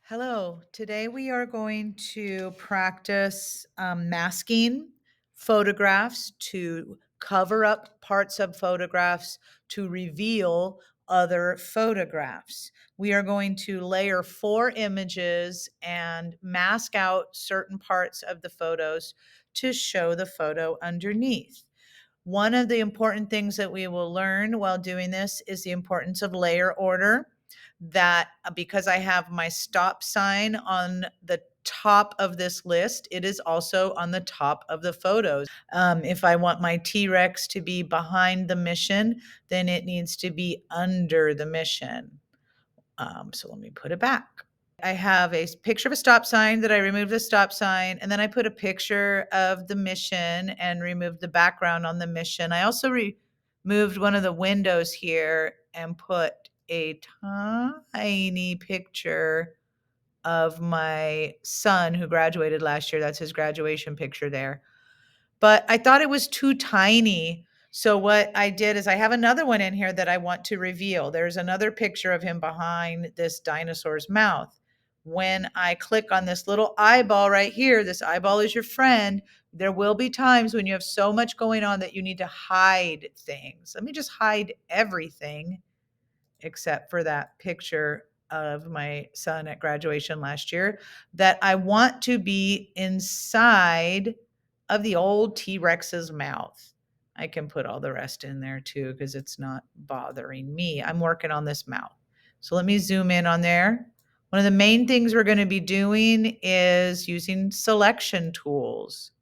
Hello. Today we are going to practice masking photographs to cover up parts of photographs to reveal other photographs. We are going to layer 4 images and mask out certain parts of the photos to show the photo underneath. One of the important things that we will learn while doing this is the importance of layer order. That because I have my stop sign on the top of this list, it is also on the top of the photos. If I want my T-Rex to be behind the mission, then it needs to be under the mission. So let me put it back. I have a picture of a stop sign that I removed the stop sign, and then I put a picture of the mission and removed the background on the mission. I also removed one of the windows here and put a tiny picture of my son who graduated last year. That's his graduation picture there. But I thought it was too tiny. So what I did is I have another one in here that I want to reveal. There's another picture of him behind this dinosaur's mouth. When I click on this little eyeball right here, this eyeball is your friend. There will be times when you have so much going on that you need to hide things. Let me just hide everything except for that picture of my son at graduation last year that I want to be inside of the old T-Rex's mouth. I can put all the rest in there too because it's not bothering me. I'm working on this mouth. So let me zoom in on there. One of the main things we're going to be doing is using selection tools.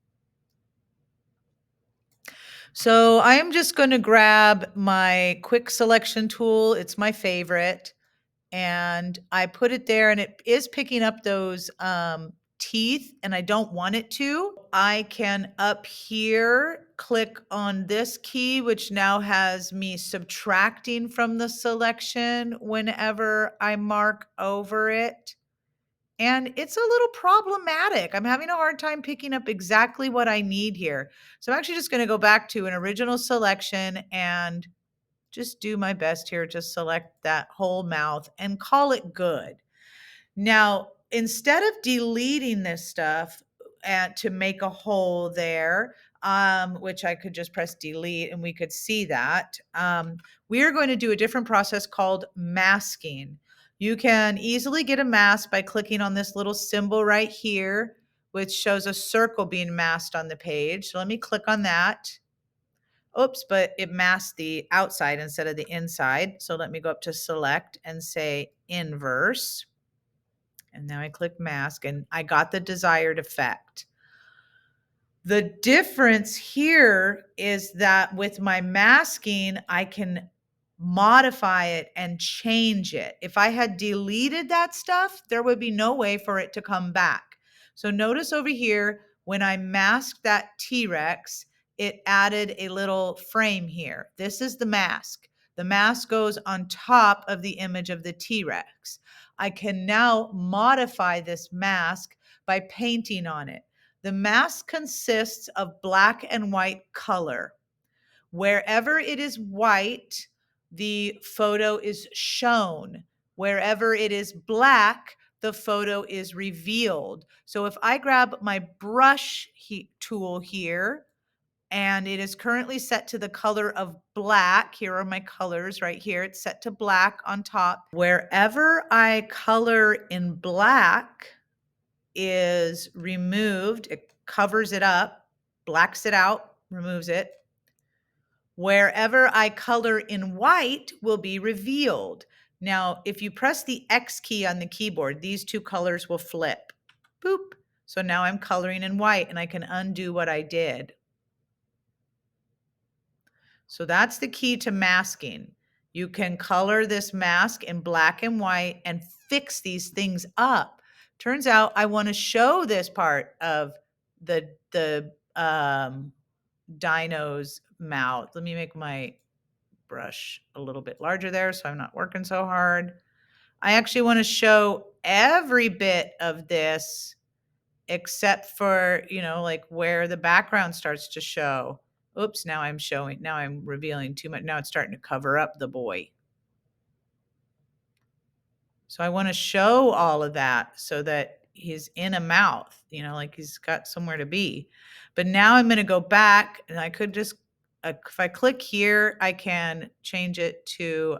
So I am just going to grab my quick selection tool. It's my favorite. And I put it there and it is picking up those teeth and I don't want it to. I can up here click on this key, which now has me subtracting from the selection whenever I mark over it. And it's a little problematic. I'm having a hard time picking up exactly what I need here. So I'm actually just going to go back to an original selection and just do my best here to select that whole mouth and call it good. Now, instead of deleting this stuff to make a hole there, which I could just press delete and we could see that, we are going to do a different process called masking. You can easily get a mask by clicking on this little symbol right here, which shows a circle being masked on the page. So let me click on that. Oops, but it masked the outside instead of the inside. So let me go up to select and say inverse. And now I click mask and I got the desired effect. The difference here is that with my masking, I can modify it and change it. If I had deleted that stuff, there would be no way for it to come back. So notice over here, when I masked that T-Rex, it added a little frame here. This is the mask. The mask goes on top of the image of the T-Rex. I can now modify this mask by painting on it. The mask consists of black and white color. Wherever it is white, the photo is shown. Wherever it is black, the photo is revealed. So if I grab my brush tool here, and it is currently set to the color of black. Here are my colors right here. It's set to black on top. Wherever I color in black is removed, it covers it up, blacks it out, removes it. Wherever I color in white will be revealed. Now, if you press the X key on the keyboard, these two colors will flip. Boop. So now I'm coloring in white and I can undo what I did. So that's the key to masking. You can color this mask in black and white and fix these things up. Turns out I want to show this part of the dino's mouth. Let me make my brush a little bit larger there so I'm not working so hard. I actually want to show every bit of this except for, like where the background starts to show. Oops, now I'm revealing too much. Now it's starting to cover up the boy. So I want to show all of that so that he's in a mouth, like he's got somewhere to be. But now I'm going to go back and I could just, if I click here, I can change it to,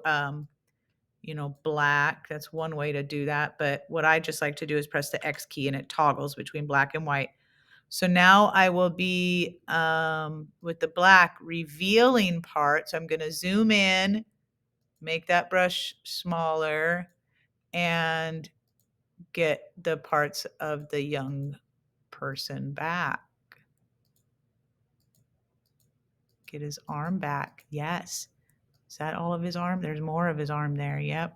black. That's one way to do that. But what I just like to do is press the X key and it toggles between black and white. So now I will be with the black revealing part. So I'm going to zoom in, make that brush smaller, and get the parts of the young person back. Get his arm back. Yes. Is that all of his arm? There's more of his arm there. Yep.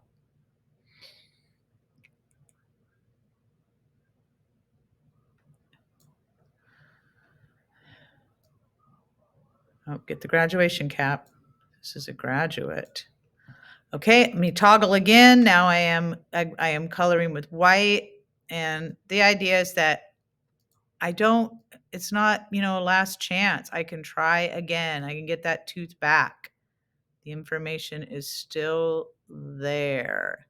Oh, get the graduation cap. This is a graduate. Okay, let me toggle again. Now I am coloring with white. And the idea is that it's not, a last chance. I can try again. I can get that tooth back. The information is still there.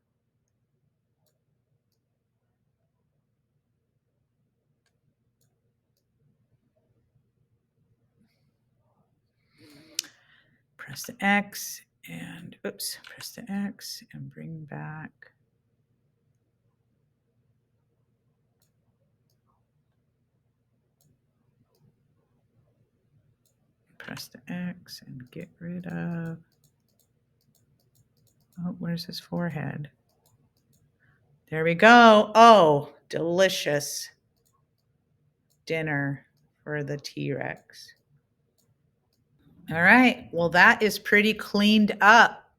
Press the X and press the X and bring back. Press the X and get rid of. Oh, where's his forehead? There we go. Oh, delicious dinner for the T-Rex. All right. Well, that is pretty cleaned up.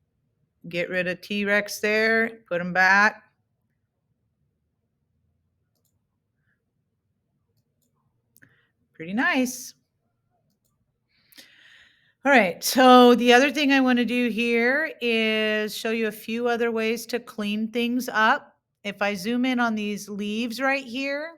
Get rid of T-Rex there. Put him back. Pretty nice. All right. So the other thing I want to do here is show you a few other ways to clean things up. If I zoom in on these leaves right here,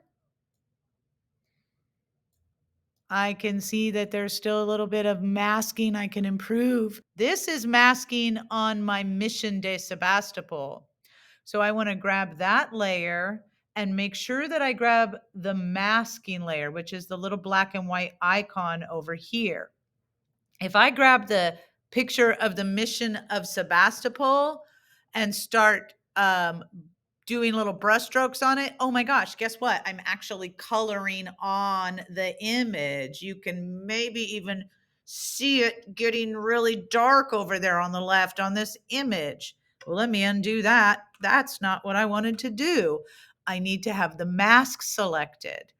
I can see that there's still a little bit of masking I can improve. This is masking on my Mission de Sebastopol. So I want to grab that layer and make sure that I grab the masking layer, which is the little black and white icon over here. If I grab the picture of the Mission of Sebastopol and start doing little brush strokes on it, oh my gosh, guess what? I'm actually coloring on the image. You can maybe even see it getting really dark over there on the left on this image. Well, let me undo that. That's not what I wanted to do. I need to have the mask selected.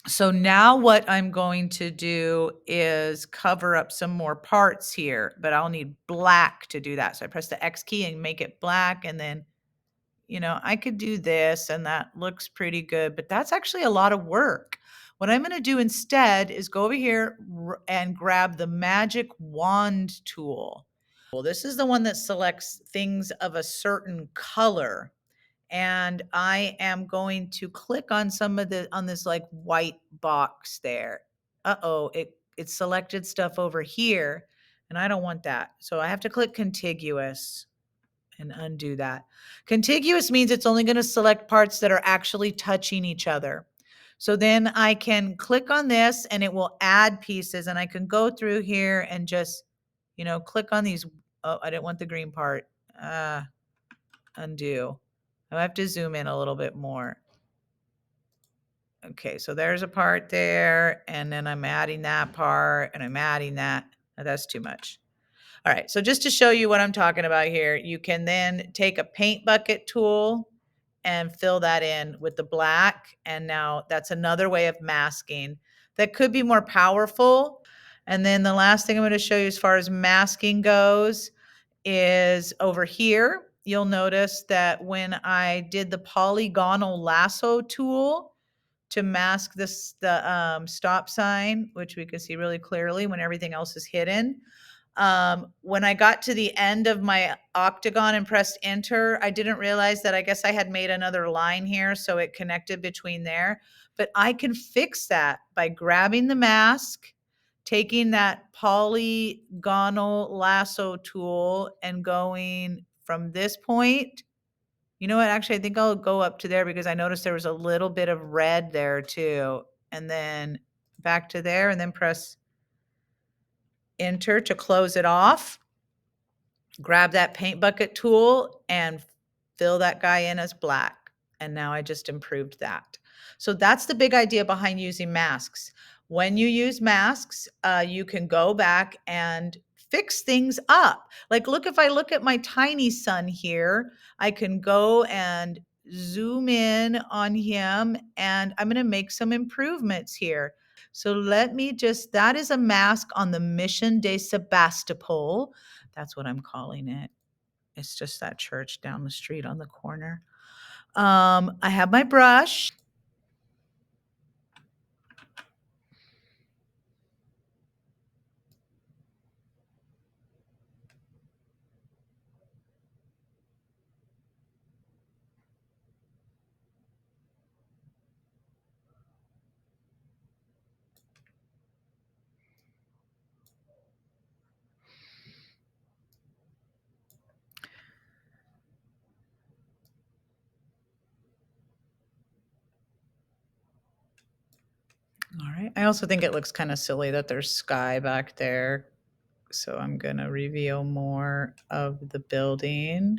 So now what I'm going to do is cover up some more parts here, but I'll need black to do that. So I press the X key and make it black, and then I could do this and that looks pretty good, but that's actually a lot of work. What I'm going to do instead is go over here and grab the magic wand tool. Well, this is the one that selects things of a certain color. And I am going to click on on this like white box there. Uh-oh, it selected stuff over here and I don't want that. So I have to click contiguous and undo that. Contiguous means it's only going to select parts that are actually touching each other. So then I can click on this and it will add pieces and I can go through here and just, click on these. Oh, I didn't want the green part. Undo. I have to zoom in a little bit more. Okay, so there's a part there, and then I'm adding that part, and I'm adding that. Now, that's too much. All right, so just to show you what I'm talking about here, you can then take a paint bucket tool and fill that in with the black. And now that's another way of masking that could be more powerful. And then the last thing I'm going to show you as far as masking goes is over here. You'll notice that when I did the polygonal lasso tool to mask the stop sign, which we can see really clearly when everything else is hidden, when I got to the end of my octagon and pressed enter, I didn't realize that I guess I had made another line here, so it connected between there. But I can fix that by grabbing the mask, taking that polygonal lasso tool and going from this point, You know what? Actually, I think I'll go up to there because I noticed there was a little bit of red there too. And then back to there and then press enter to close it off. Grab that paint bucket tool and fill that guy in as black. And now I just improved that. So that's the big idea behind using masks. When you use masks, you can go back and fix things up. Like, look, if I look at my tiny son here, I can go and zoom in on him and I'm going to make some improvements here. So let me just, that is a mask on the Mission de Sebastopol. That's what I'm calling it. It's just that church down the street on the corner. I have my brush. All right. I also think it looks kind of silly that there's sky back there. So I'm going to reveal more of the building.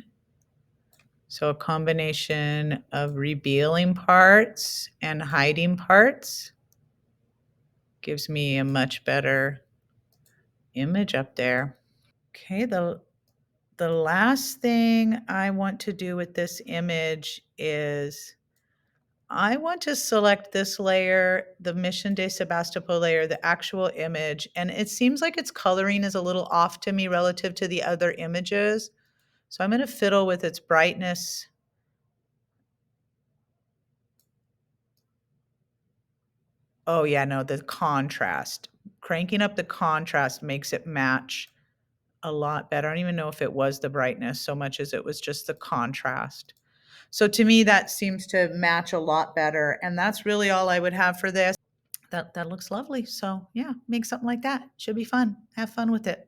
So a combination of revealing parts and hiding parts gives me a much better image up there. Okay, the last thing I want to do with this image is I want to select this layer, the Mission de Sebastopol layer, the actual image, and it seems like its coloring is a little off to me relative to the other images. So I'm going to fiddle with its brightness. Oh yeah, no, the contrast. Cranking up the contrast makes it match a lot better. I don't even know if it was the brightness so much as it was just the contrast. So to me, that seems to match a lot better. And that's really all I would have for this. That looks lovely. So yeah, make something like that. Should be fun. Have fun with it.